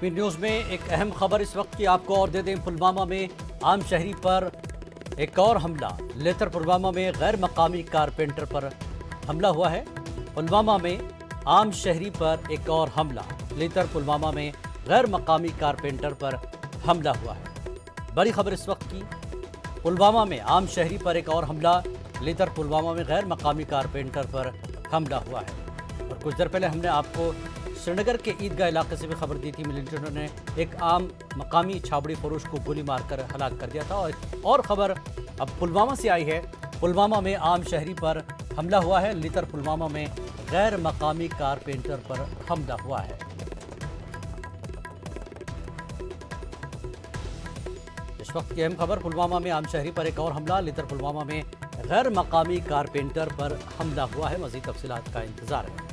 Kashmir news में एक अहम खबर इस वक्त की आपको और दे दें। पुलवामा में आम शहरी पर एक और हमला। लेतर पुलवामा में गैर मकामी कारपेंटर पर हमला हुआ है। पुलवामा में आम शहरी पर एक और हमला। लेतर पुलवामा में गैर मकामी कारपेंटर पर हमला हुआ है। बड़ी खबर इस वक्त की, पुलवामा में आम शहरी पर एक और हमला। लेतर पुलवामा में गैर मकामी कारपेंटर पर हमला हुआ है। और कुछ देर पहले हमने आपको श्रीनगर के ईदगाह इलाके से भी खबर दी थी। मिलिटेंटों ने एक आम मकामी छाबड़ी फरोश को गोली मारकर हलाक कर दिया था। और खबर अब पुलवामा से आई है। पुलवामा में आम शहरी पर हमला हुआ है। लेतर पुलवामा में गैर मकामी कारपेंटर पर हमला हुआ है। इस वक्त की अहम खबर, पुलवामा में आम शहरी पर एक और हमला। लेतर पुलवामा में गैर मकामी कारपेंटर पर हमला हुआ है। मजीद तफसीलात का इंतजार है।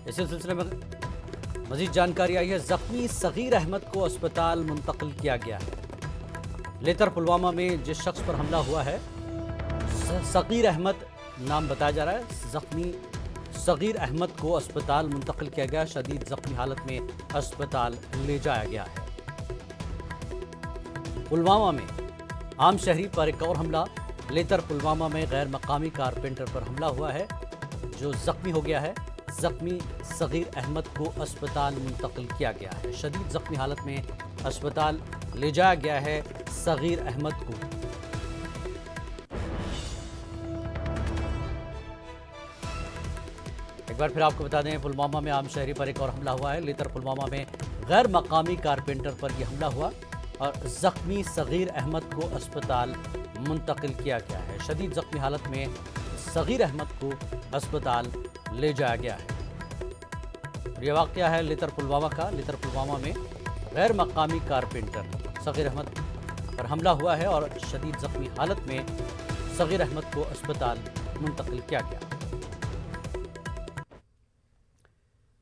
इसी सिलसिले में मजीद जानकारी आई है। जख्मी सगीर अहमद को अस्पताल मुंतकिल किया गया है। लेतर पुलवामा में जिस शख्स पर हमला हुआ है, सगीर अहमद नाम बताया जा रहा है। जख्मी सगीर अहमद को अस्पताल मुंतकिल किया गया। शदीद जख्मी हालत में अस्पताल ले जाया गया है। पुलवामा में आम शहरी पर एक और हमला। लेतर पुलवामा में गैर मकामी कारपेंटर पर हमला हुआ है जो जख्मी हो गया है। जख्मी सगीर अहमद को अस्पताल मुंतकिल किया गया है। शदीद जख्मी हालत में अस्पताल ले जाया गया है सगीर अहमद को। एक बार फिर आपको बता दें, पुलवामा में आम शहरी पर एक और हमला हुआ है। लेतर पुलवामा में गैर मकामी कारपेंटर पर यह हमला हुआ और जख्मी सगीर अहमद को अस्पताल मुंतकिल किया गया है। शदीद जख्मी हालत में सगीर अहमद को अस्पताल ले जाया गया है। यह वाक़या है लेतर पुलवामा का। लेतर पुलवामा में गैर मकामी कारपेंटर सगीर अहमद पर हमला हुआ है और शदीद जख्मी हालत में सगीर अहमद को अस्पताल मुंतकिल किया गया।